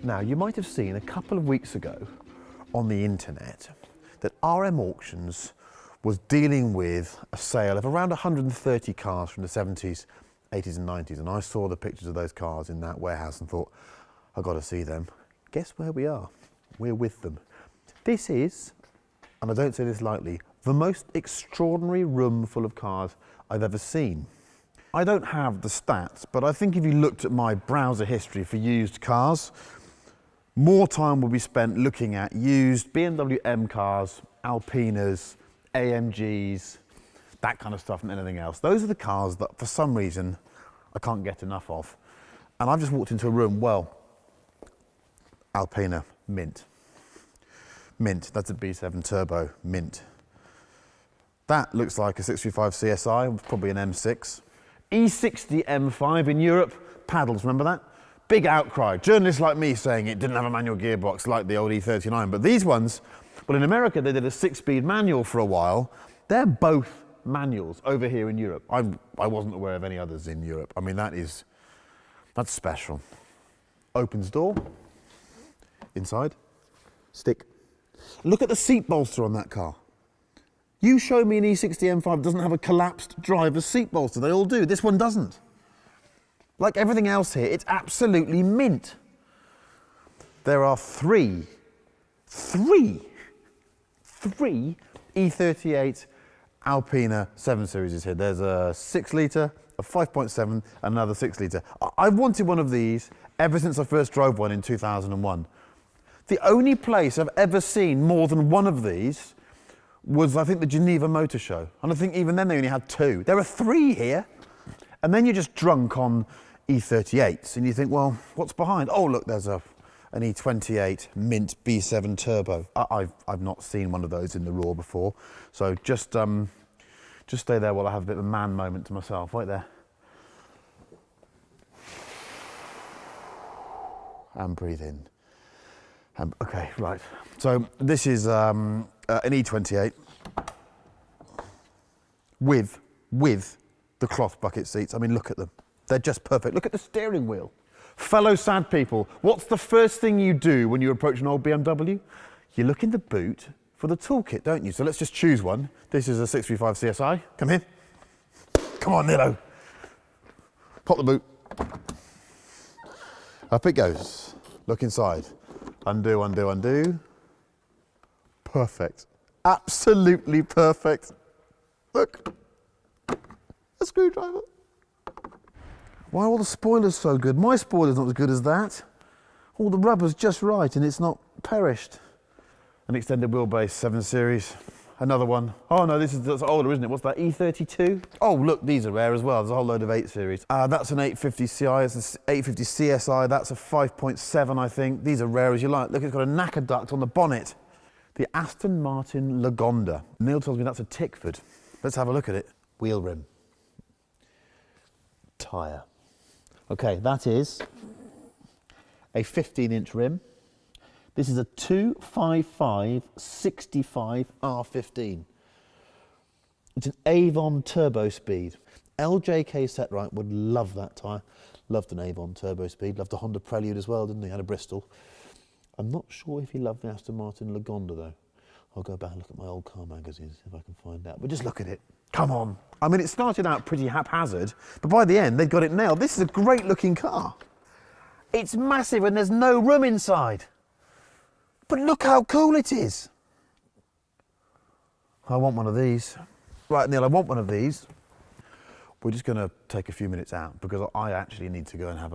Now, you might have seen a couple of weeks ago on the internet that RM Auctions was dealing with a sale of around 130 cars from the 70s, 80s and 90s, and I saw the pictures of those cars in that warehouse and thought, I've got to see them. Guess where we are? We're with them. This is, and I don't say this lightly, the most extraordinary room full of cars I've ever seen. I don't have the stats, but I think if you looked at my browser history for used cars, more time will be spent looking at used BMW M cars, Alpinas, AMGs, that kind of stuff, and anything else. Those are the cars that, for some reason, I can't get enough of. And I've just walked into a room, well, Alpina, mint. Mint, that's a B7 Turbo, mint. That looks like a 635 CSI, probably an M6. E60 M5 in Europe, paddles, remember that? Big outcry, journalists like me saying it didn't have a manual gearbox like the old E39, but these ones, well, in America they did a 6-speed manual for a while. They're both manuals over here in Europe. I wasn't aware of any others in Europe. I mean, that's special. Opens door, inside, stick. Look at the seat bolster on that car. You show me an E60 M5 doesn't have a collapsed driver's seat bolster. They all do. This one doesn't. Like everything else here, it's absolutely mint. There are three E38 Alpina 7 Series here. There's a 6 litre, a 5.7, another 6 litre. I've wanted one of these ever since I first drove one in 2001. The only place I've ever seen more than one of these was, I think, the Geneva Motor Show. And I think even then they only had 2. There are 3 here. And then you're just drunk on E38s and you think, well, what's behind? Oh, look, there's an E28 Mint B7 Turbo. I've not seen one of those in the raw before. So just stay there while I have a bit of a man moment to myself, right there. And breathe in. Okay, right. So this is an E28 with the cloth bucket seats. I mean, look at them. They're just perfect. Look at the steering wheel. Fellow sad people, what's the first thing you do when you approach an old BMW? You look in the boot for the toolkit, don't you? So let's just choose one. This is a 635 CSI. Come here. Come on, Nilo. Pop the boot. Up it goes. Look inside. Undo, undo, undo. Perfect. Absolutely perfect. Look. A screwdriver. Why are all the spoilers so good? My spoiler's not as good as that. All the rubber's just right and it's not perished. An extended wheelbase 7 Series. Another one. Oh no, that's older, isn't it? What's that, E32? Oh look, these are rare as well. There's a whole load of 8 Series. That's an 850 Ci, it's an 850 CSI. That's a 5.7, I think. These are rare as you like. Look, it's got a knacker duct on the bonnet. The Aston Martin Lagonda. Neil tells me that's a Tickford. Let's have a look at it. Wheel rim. Tyre. Okay, that is a 15-inch rim. This is a 255 65 R15. It's an Avon Turbo Speed. LJK Setright would love that tyre. Loved an Avon Turbo Speed. Loved a Honda Prelude as well, didn't he? Had a Bristol. I'm not sure if he loved the Aston Martin Lagonda though. I'll go back and look at my old car magazines if I can find out. But just look at it. Come on. I mean, it started out pretty haphazard, but by the end, they've got it nailed. This is a great looking car. It's massive and there's no room inside. But look how cool it is. I want one of these. Right, Neil, I want one of these. We're just going to take a few minutes out because I actually need to go and have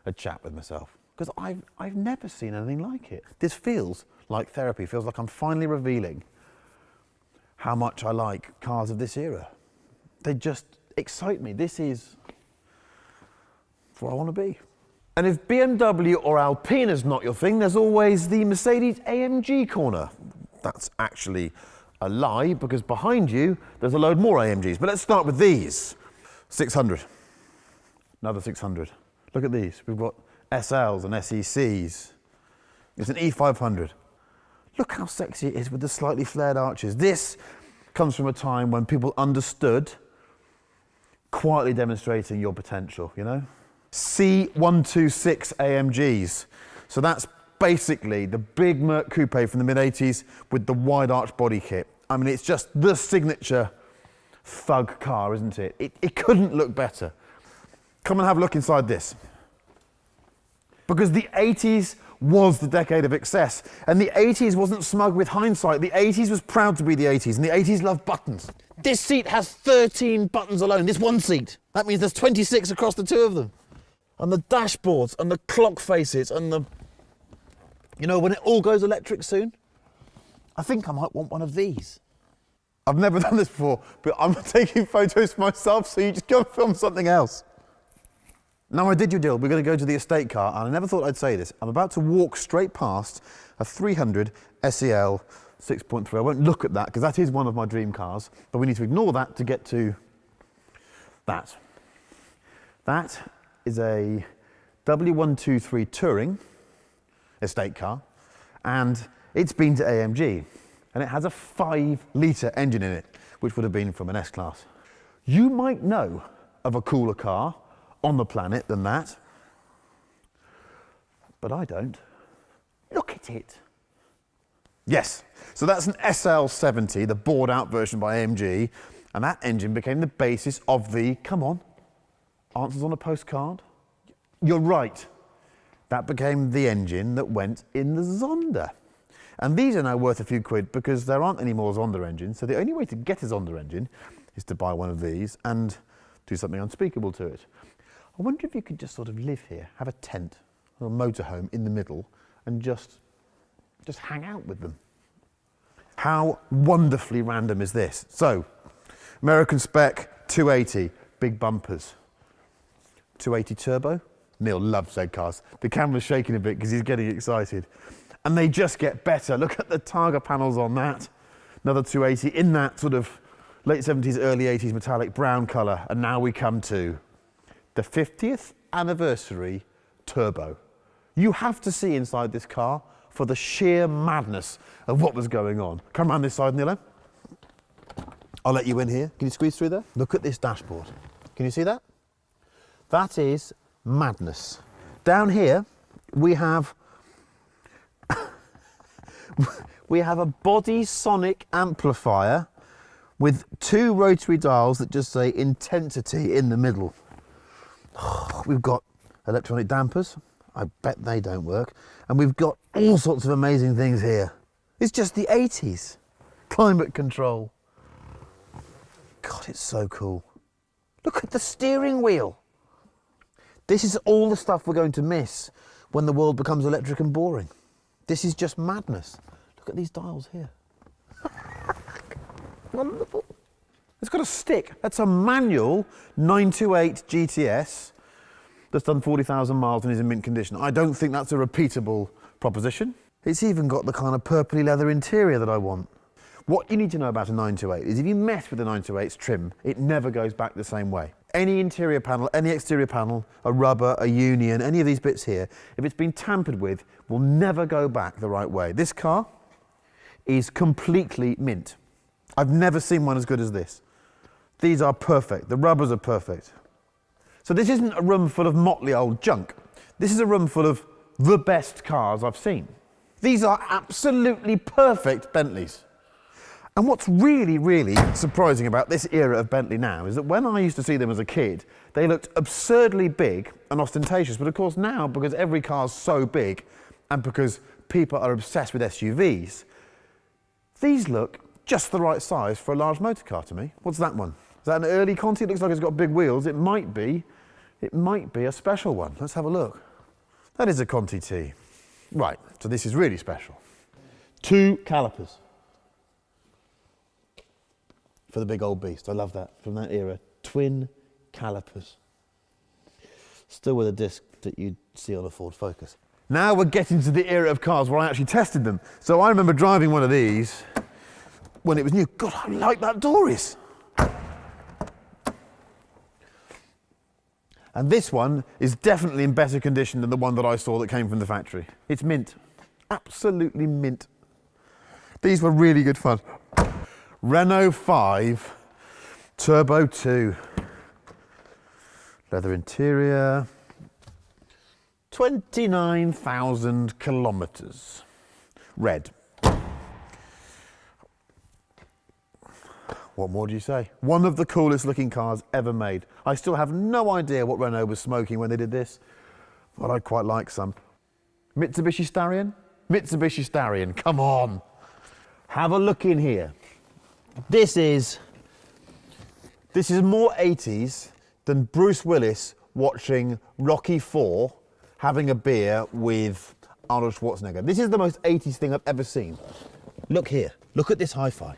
a chat with myself. Because I've never seen anything like it. This feels like therapy. Feels like I'm finally revealing how much I like cars of this era. They just excite me. This is where I want to be. And if BMW or Alpina's not your thing, there's always the Mercedes AMG corner. That's actually a lie, because behind you, there's a load more AMGs. But let's start with these. 600. Another 600. Look at these. We've got SLs and SECs. It's an E500. Look how sexy it is with the slightly flared arches. This comes from a time when people understood quietly demonstrating your potential, you know? C126 AMGs. So that's basically the big Merc Coupe from the mid-80s with the wide arch body kit. I mean, it's just the signature thug car, isn't it? It couldn't look better. Come and have a look inside this. Because the 80s was the decade of excess, and the 80s wasn't smug with hindsight. The 80s was proud to be the 80s, and the 80s loved buttons. This seat has 13 buttons alone, this one seat. That means there's 26 across the two of them. And the dashboards, and the clock faces, and the... You know, when it all goes electric soon, I think I might want one of these. I've never done this before, but I'm taking photos myself, so you just go and film something else. Now I did your deal, we're going to go to the estate car, and I never thought I'd say this. I'm about to walk straight past a 300 SEL 6.3. I won't look at that, because that is one of my dream cars, but we need to ignore that to get to that. That is a W123 Touring estate car, and it's been to AMG, and it has a 5-litre engine in it, which would have been from an S-Class. You might know of a cooler car on the planet than that, but I don't. Look at it. Yes, so that's an SL70, the bored out version by AMG, and that engine became the basis of the, come on, answers on a postcard? You're right. That became the engine that went in the Zonda. And these are now worth a few quid because there aren't any more Zonda engines, so the only way to get a Zonda engine is to buy one of these and do something unspeakable to it. I wonder if you could just sort of live here, have a tent or a motorhome in the middle and just hang out with them. How wonderfully random is this? So, American spec, 280, big bumpers. 280 turbo. Neil loves Z cars. The camera's shaking a bit because he's getting excited. And they just get better. Look at the Targa panels on that. Another 280 in that sort of late 70s, early 80s metallic brown colour. And now we come to the 50th anniversary turbo. You have to see inside this car for the sheer madness of what was going on. Come around this side, Nilo. I'll let you in here. Can you squeeze through there? Look at this dashboard. Can you see that? That is madness. Down here, we have a body sonic amplifier with 2 rotary dials that just say intensity in the middle. We've got electronic dampers. I bet they don't work. And we've got all sorts of amazing things here. It's just the 80s. Climate control. God, it's so cool. Look at the steering wheel. This is all the stuff we're going to miss when the world becomes electric and boring. This is just madness. Look at these dials here. Wonderful. It's got a stick. That's a manual 928 GTS that's done 40,000 miles and is in mint condition. I don't think that's a repeatable proposition. It's even got the kind of purpley leather interior that I want. What you need to know about a 928 is if you mess with the 928's trim, it never goes back the same way. Any interior panel, any exterior panel, a rubber, a union, any of these bits here, if it's been tampered with, will never go back the right way. This car is completely mint. I've never seen one as good as this. These are perfect. The rubbers are perfect. So this isn't a room full of motley old junk. This is a room full of the best cars I've seen. These are absolutely perfect Bentleys. And what's really, really surprising about this era of Bentley now is that when I used to see them as a kid, they looked absurdly big and ostentatious. But of course now, because every car's so big and because people are obsessed with SUVs, these look just the right size for a large motor car to me. What's that one? Is that an early Conti? It looks like it's got big wheels. It might be a special one. Let's have a look. That is a Conti T. Right, so this is really special. 2 calipers. For the big old beast. I love that, from that era. Twin calipers. Still with a disc that you'd see on a Ford Focus. Now we're getting to the era of cars where I actually tested them. So I remember driving one of these when it was new. God, I like that Doris. And this one is definitely in better condition than the one that I saw that came from the factory. It's mint. Absolutely mint. These were really good fun. Renault 5 Turbo 2. Leather interior. 29,000 kilometres. Red. What more do you say? One of the coolest looking cars ever made. I still have no idea what Renault was smoking when they did this, but I'd quite like some. Mitsubishi Starion? Mitsubishi Starion, come on. Have a look in here. This is more 80s than Bruce Willis watching Rocky IV having a beer with Arnold Schwarzenegger. This is the most 80s thing I've ever seen. Look here, look at this hi-fi.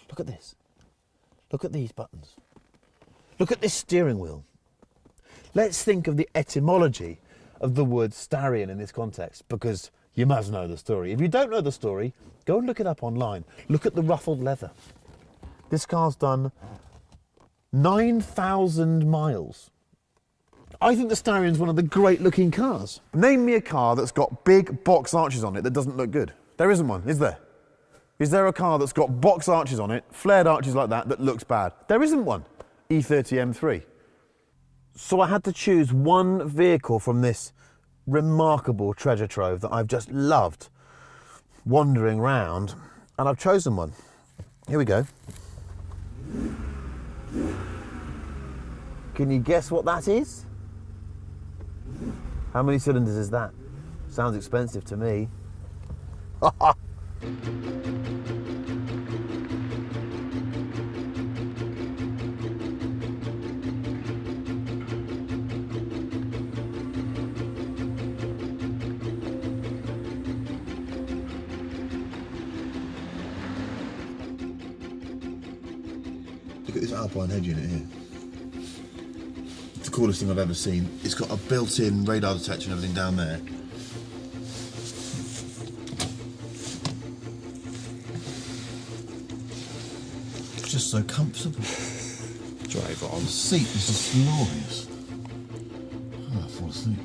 Look at this. Look at these buttons. Look at this steering wheel. Let's think of the etymology of the word Starion in this context, because you must know the story. If you don't know the story, go and look it up online. Look at the ruffled leather. This car's done 9,000 miles. I think the Starion's one of the great looking cars. Name me a car that's got big box arches on it that doesn't look good. There isn't one, is there? Is there a car that's got box arches on it, flared arches like that, that looks bad? There isn't one. E30 M3. So I had to choose one vehicle from this remarkable treasure trove that I've just loved wandering round, and I've chosen one. Here we go. Can you guess what that is? How many cylinders is that? Sounds expensive to me. Look at this Alpine head unit here. It's the coolest thing I've ever seen. It's got a built-in radar detection and everything down there. It's just so comfortable. Drive on. The seat is just glorious. Oh, I fall asleep.